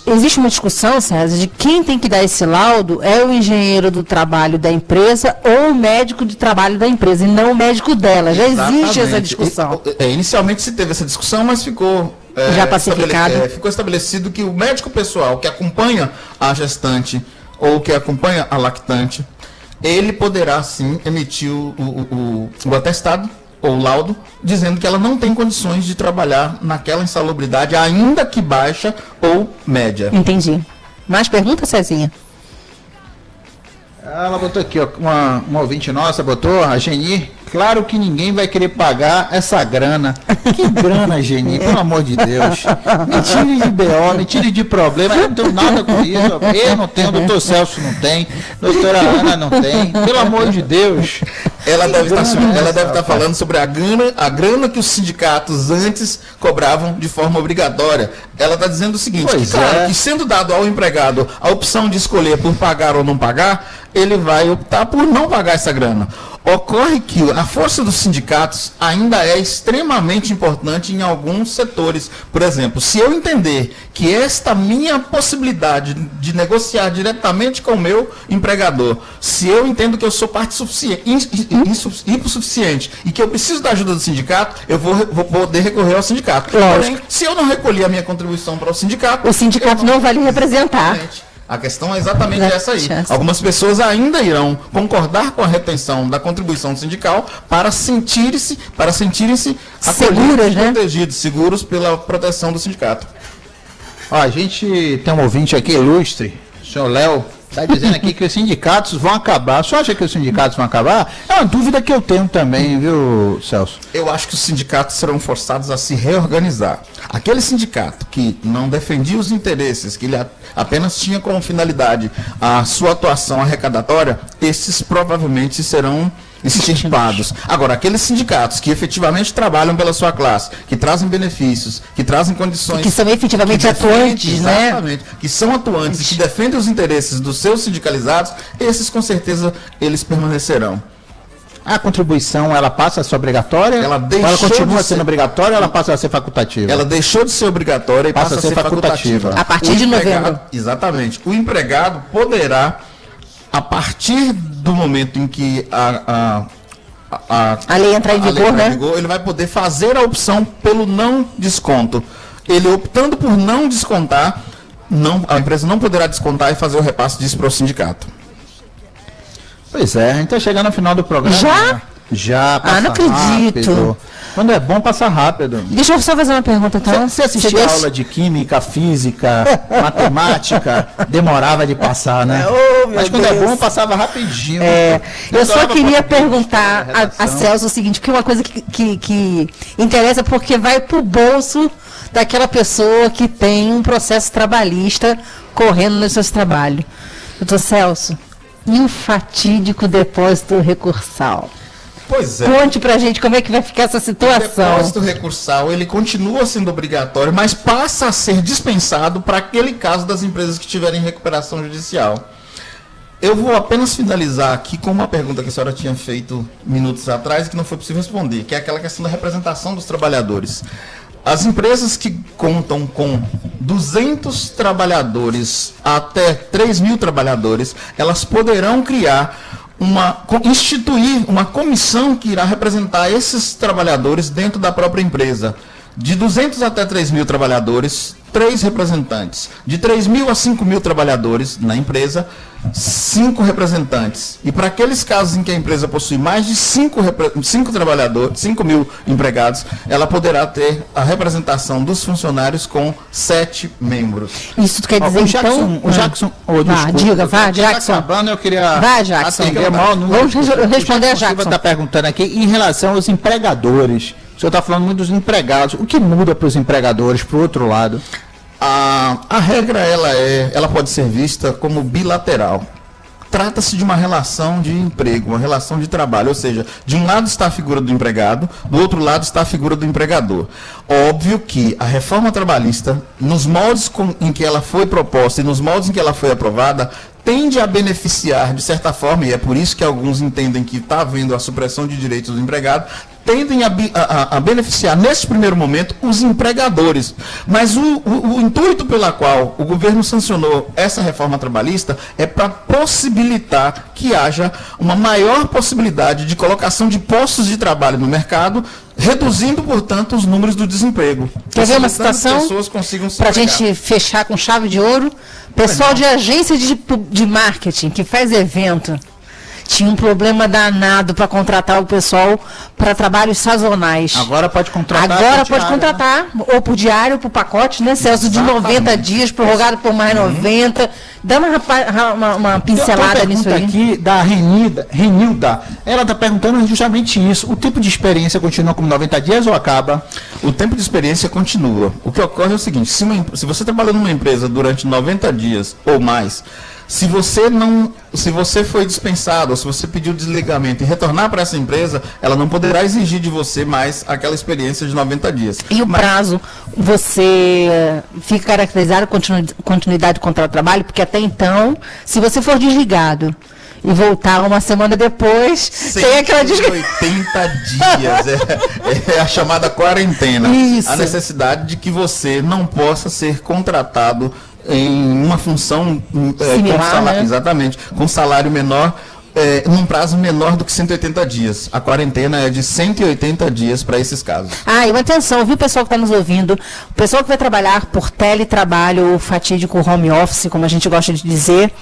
Porque existe uma discussão, César, de quem tem que dar esse laudo é o engenheiro do trabalho da empresa ou o médico de trabalho da empresa, e não o médico dela. Já existe essa discussão. Inicialmente se teve essa discussão, mas ficou... já pacificado. Ficou estabelecido que o médico pessoal que acompanha a gestante ou que acompanha a lactante, ele poderá sim emitir o atestado ou laudo, dizendo que ela não tem condições de trabalhar naquela insalubridade, ainda que baixa ou média. Entendi. Mais perguntas, Cezinha? Ela botou aqui, ó, uma ouvinte nossa botou, a Geni, claro que ninguém vai querer pagar essa grana. Que grana, Geni, pelo amor de Deus. Me tire de BO, me tire de problema, eu não tenho nada com isso. Eu não tenho, o doutor Celso não tem, doutora Ana não tem, pelo amor de Deus. Ela deve estar falando sobre a grana que os sindicatos antes cobravam de forma obrigatória. Ela está dizendo o seguinte, que sendo dado ao empregado a opção de escolher por pagar ou não pagar, ele vai optar por não pagar essa grana. Ocorre que a força dos sindicatos ainda é extremamente importante em alguns setores. Por exemplo, se eu entender que esta minha possibilidade de negociar diretamente com o meu empregador, se eu entendo que eu sou parte hipossuficiente e que eu preciso da ajuda do sindicato, eu vou poder recorrer ao sindicato. Porém, se eu não recolher a minha contribuição para o sindicato não vai lhe representar. A questão é exatamente essa aí. Algumas pessoas ainda irão concordar com a retenção da contribuição sindical para sentirem-se seguras, né? Protegidos, seguros pela proteção do sindicato. Ó, a gente tem um ouvinte aqui ilustre, o senhor Léo, está dizendo aqui que os sindicatos vão acabar. Você acha que os sindicatos vão acabar? É uma dúvida que eu tenho também, viu, Celso? Eu acho que os sindicatos serão forçados a se reorganizar. Aquele sindicato que não defendia os interesses, que ele apenas tinha como finalidade a sua atuação arrecadatória, esses provavelmente serão extirpados. Agora, aqueles sindicatos que efetivamente trabalham pela sua classe, que trazem benefícios, que trazem condições... Que são efetivamente atuantes, né? Exatamente. Que são atuantes e que defendem os interesses dos seus sindicalizados, esses com certeza eles permanecerão. A contribuição, ela passa a ser obrigatória? Ela continua sendo obrigatória ou ela passa a ser facultativa? Ela deixou de ser obrigatória e passa a ser facultativa. A partir de novembro. Exatamente. O empregado poderá a partir do momento em que a lei entrar em vigor, né? Ele vai poder fazer a opção pelo não desconto. Ele optando por não descontar, a empresa não poderá descontar e fazer o repasse disso para o sindicato. Pois é, a gente está chegando ao final do programa. Já? Já, passa não acredito. rápido. Quando é bom, passa rápido. Deixa eu só fazer uma pergunta, então. Você assistia a aula de química, física, matemática, demorava de passar, né? Mas quando é bom, passava rapidinho. Eu só queria perguntar a Celso o seguinte, porque é uma coisa que interessa, porque vai pro bolso daquela pessoa que tem um processo trabalhista correndo nos seus trabalhos. Doutor Celso, e o fatídico depósito recursal? Pois é. Conte pra gente como é que vai ficar essa situação. O depósito recursal, ele continua sendo obrigatório, mas passa a ser dispensado para aquele caso das empresas que tiverem recuperação judicial. Eu vou apenas finalizar aqui com uma pergunta que a senhora tinha feito minutos atrás e que não foi possível responder, que é aquela questão da representação dos trabalhadores. As empresas que contam com 200 trabalhadores até 3.000 trabalhadores, elas poderão instituir uma comissão que irá representar esses trabalhadores dentro da própria empresa. De 200 até 3.000 trabalhadores, 3 representantes. De 3.000 a 5.000 trabalhadores na empresa, 5 representantes. E para aqueles casos em que a empresa possui mais de 5 trabalhadores, 5.000 empregados, ela poderá ter a representação dos funcionários com 7 membros. Isso quer dizer, o Jackson... Jackson. Acabando, eu queria... Vai, Jackson. Vamos responder a Jackson. Está perguntando aqui em relação aos empregadores. O senhor está falando muito dos empregados. O que muda para os empregadores, para o outro lado? A regra ela pode ser vista como bilateral. Trata-se de uma relação de emprego, uma relação de trabalho, ou seja, de um lado está a figura do empregado, do outro lado está a figura do empregador. Óbvio que a reforma trabalhista, nos moldes em que ela foi proposta e nos moldes em que ela foi aprovada, tende a beneficiar, de certa forma, e é por isso que alguns entendem que está havendo a supressão de direitos do empregado, tendem a beneficiar, nesse primeiro momento, os empregadores. Mas o intuito pela qual o governo sancionou essa reforma trabalhista é para possibilitar que haja uma maior possibilidade de colocação de postos de trabalho no mercado, reduzindo, portanto, os números do desemprego. Quer ver uma situação para a gente fechar com chave de ouro? Pessoal de agência de marketing que faz evento tinha um problema danado para contratar o pessoal para trabalhos sazonais. Agora pode contratar. Agora pode contratar, né? Ou por diário, ou por pacote, né, Celso? De 90 dias, prorrogado por mais 90. Dá uma pincelada nisso aí. Aqui da Renilda. Ela está perguntando justamente isso. O tempo de experiência continua como 90 dias ou acaba? O tempo de experiência continua. O que ocorre é o seguinte: se você trabalha numa empresa durante 90 dias ou mais, se você foi dispensado, ou se você pediu desligamento e retornar para essa empresa, ela não poderá exigir de você mais aquela experiência de 90 dias. E o prazo, você fica caracterizado continuidade do contrato de trabalho, porque até então, se você for desligado e voltar uma semana depois, tem aquela 80 dias, é a chamada quarentena. Isso. A necessidade de que você não possa ser contratado em uma função similar, com salário, né? Exatamente, com salário menor, num prazo menor do que 180 dias. A quarentena é de 180 dias para esses casos. E uma atenção, viu, pessoal que está nos ouvindo? O pessoal que vai trabalhar por teletrabalho ou fatídico home office, como a gente gosta de dizer,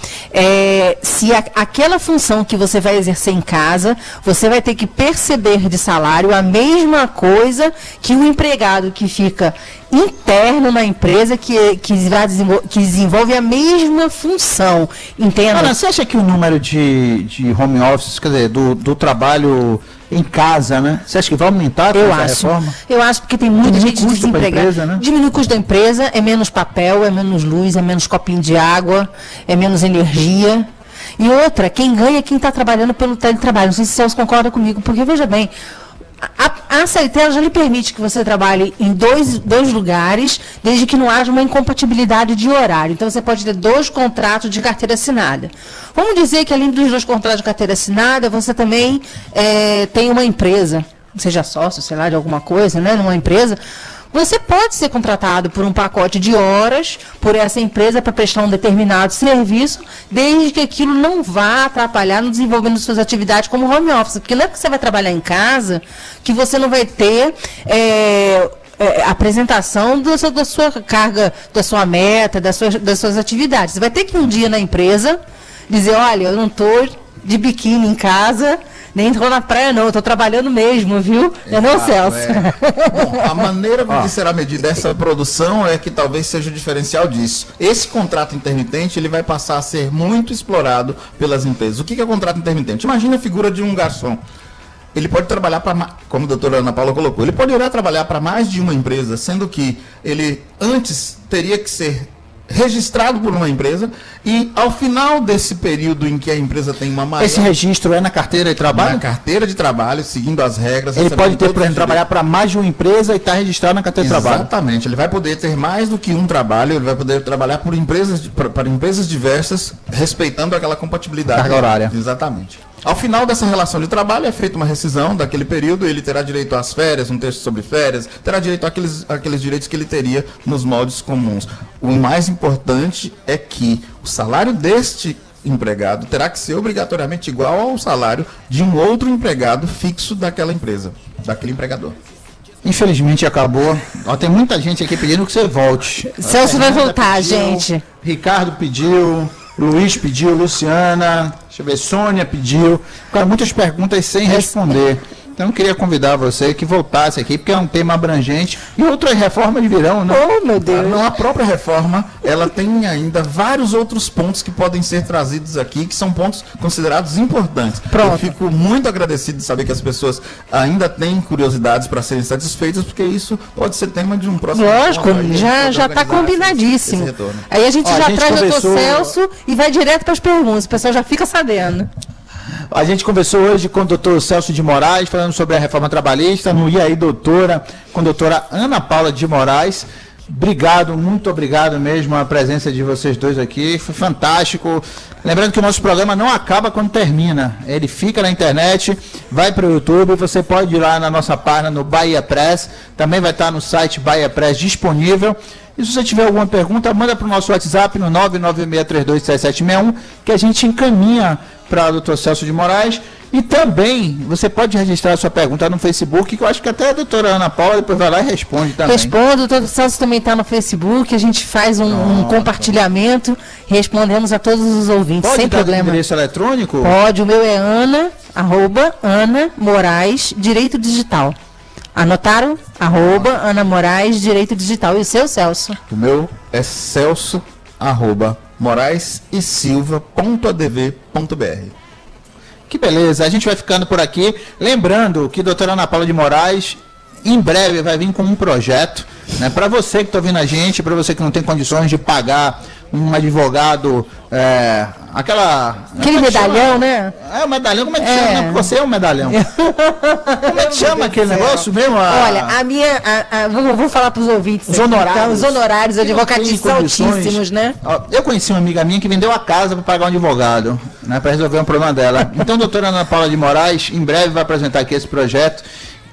se aquela função que você vai exercer em casa, você vai ter que perceber de salário a mesma coisa que o empregado que fica interno na empresa que desenvolve a mesma função. Entenda? Ana, você acha que o número de home office, quer dizer, do trabalho em casa, né? Você acha que vai aumentar com essa reforma? Eu acho, porque tem muita gente desempregada. Empresa, né? Diminui o custo da empresa, é menos papel, é menos luz, é menos copinho de água, é menos energia. E outra, quem ganha é quem está trabalhando pelo teletrabalho. Não sei se o Celso concorda comigo, porque veja bem, a CLT já lhe permite que você trabalhe em dois lugares, desde que não haja uma incompatibilidade de horário. Então, você pode ter 2 contratos de carteira assinada. Vamos dizer que, além dos 2 contratos de carteira assinada, você também tem uma empresa, seja sócio, sei lá, de alguma coisa, né, numa empresa. Você pode ser contratado por um pacote de horas por essa empresa para prestar um determinado serviço, desde que aquilo não vá atrapalhar no desenvolvimento de suas atividades como home office. Porque não é que você vai trabalhar em casa que você não vai ter apresentação da sua carga, da sua meta, das suas atividades. Você vai ter que ir um dia na empresa dizer, olha, eu não estou de biquíni em casa, nem estou na praia não, estou trabalhando mesmo, viu? Não, Celso? Bom, a maneira com que será medida essa produção é que talvez seja o diferencial disso. Esse contrato intermitente, ele vai passar a ser muito explorado pelas empresas. O que é contrato intermitente? Imagina a figura de um garçom. Ele pode trabalhar para, como a doutora Ana Paula colocou, ele pode ir a trabalhar para mais de uma empresa, sendo que ele antes teria que ser registrado por uma empresa e ao final desse período em que a empresa tem uma maior... Esse registro é na carteira de trabalho? Na carteira de trabalho, seguindo as regras. Ele pode ter, por exemplo, trabalhar para mais de uma empresa e estar registrado na carteira de trabalho. Exatamente. Ele vai poder ter mais do que um trabalho, ele vai poder trabalhar por para empresas diversas, respeitando aquela compatibilidade. Carga horária. Exatamente. Ao final dessa relação de trabalho é feita uma rescisão daquele período, ele terá direito às férias, um texto sobre férias, terá direito àqueles direitos que ele teria nos moldes comuns. O mais importante é que o salário deste empregado terá que ser obrigatoriamente igual ao salário de um outro empregado fixo daquela empresa, daquele empregador. Infelizmente acabou. Tem muita gente aqui pedindo que você volte. Celso vai voltar, gente. Ricardo pediu, Luiz pediu, Luciana, deixa eu ver, Sônia pediu. Ficaram muitas perguntas sem responder. Então eu queria convidar você que voltasse aqui, porque é um tema abrangente e outras reformas virão, né? Oh, meu Deus! A própria reforma, ela tem ainda vários outros pontos que podem ser trazidos aqui, que são pontos considerados importantes. Pronto. Eu fico muito agradecido de saber que as pessoas ainda têm curiosidades para serem satisfeitas, porque isso pode ser tema de um próximo... Lógico, já está combinadíssimo. Aí a gente traz o doutor Celso e vai direto para as perguntas, o pessoal já fica sabendo. A gente conversou hoje com o doutor Celso de Moraes, falando sobre a reforma trabalhista, no E aí, doutora, com a doutora Ana Paula de Moraes. Obrigado, muito obrigado mesmo a presença de vocês dois aqui, foi fantástico. Lembrando que o nosso programa não acaba quando termina, ele fica na internet, vai para o YouTube, você pode ir lá na nossa página no Bahia Press, também vai estar no site Bahia Press disponível. E se você tiver alguma pergunta, manda para o nosso WhatsApp no 996327761, que a gente encaminha para o Dr. Celso de Moraes. E também você pode registrar a sua pergunta no Facebook, que eu acho que até a doutora Ana Paula depois vai lá e responde também. Respondo, o Dr. Celso também está no Facebook, a gente faz um compartilhamento, respondemos a todos os ouvintes, pode sem problema. Pode endereço eletrônico? Pode, o meu é Ana Moraes, Direito Digital. Anotaram? Ana Moraes, Direito Digital. E o seu, Celso? O meu é Celso, @moraisesilva.adv.br. Que beleza, a gente vai ficando por aqui. Lembrando que a doutora Ana Paula de Moraes, em breve, vai vir com um projeto, né, para você que está ouvindo a gente, para você que não tem condições de pagar um advogado, aquele medalhão, né? O medalhão, como é que chama? Você é um medalhão. Como é que chama aquele negócio mesmo? Olha, vou falar para os ouvintes. Os honorários. Então, os honorários advocatícios são altíssimos, né? Eu conheci uma amiga minha que vendeu a casa para pagar um advogado, né, para resolver um problema dela. Então, doutora Ana Paula de Moraes, em breve vai apresentar aqui esse projeto,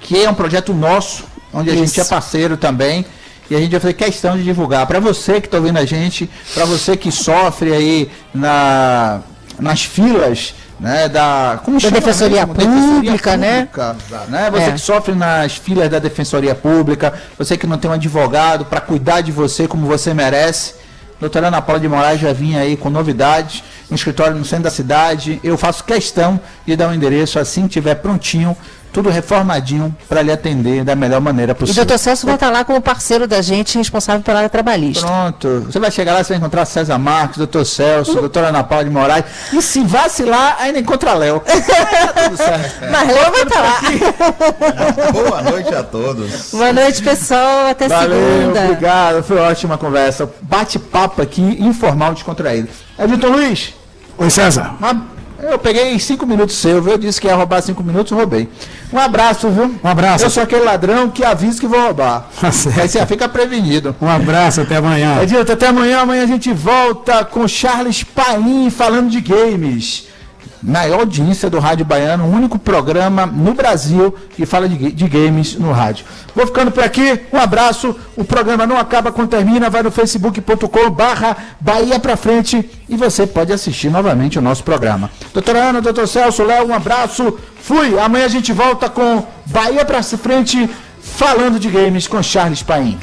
que é um projeto nosso, onde a gente é parceiro também. E a gente vai fazer questão de divulgar para você que está ouvindo a gente, para você que sofre aí nas filas, né, da Defensoria Pública, né? Você que sofre nas filas da Defensoria Pública, você que não tem um advogado para cuidar de você como você merece. Doutora Ana Paula de Moraes já vinha aí com novidades, um escritório no centro da cidade. Eu faço questão de dar um endereço assim que estiver prontinho, tudo reformadinho para lhe atender da melhor maneira possível. E o doutor Celso vai estar lá como parceiro da gente, responsável pela área trabalhista. Pronto. Você vai chegar lá, você vai encontrar César Marques, doutor Celso, doutora Ana Paula de Moraes. E se vacilar, ainda encontra Léo. Tá tudo certo. Mas Léo vai estar lá. Boa noite a todos. Boa noite, pessoal. Até Valeu, segunda. Obrigado. Foi ótima conversa. Bate-papo aqui, informal, descontraído. Edilton Luiz. Oi, César. Eu peguei 5 minutos seu, viu? Eu disse que ia roubar 5 minutos, roubei. Um abraço, viu? Um abraço. Eu sou aquele ladrão que avisa que vou roubar. Aí você fica prevenido. Um abraço, até amanhã. Edilton, até amanhã. Amanhã a gente volta com Charles Paim falando de games. maior audiência do Rádio Baiano, o único programa no Brasil que fala de games no rádio. Vou ficando por aqui, um abraço, o programa não acaba quando termina, vai no facebook.com/Bahia pra frente e você pode assistir novamente o nosso programa. Doutora Ana, doutor Celso, Léo, um abraço, fui, amanhã a gente volta com Bahia pra frente, falando de games com Charles Paim.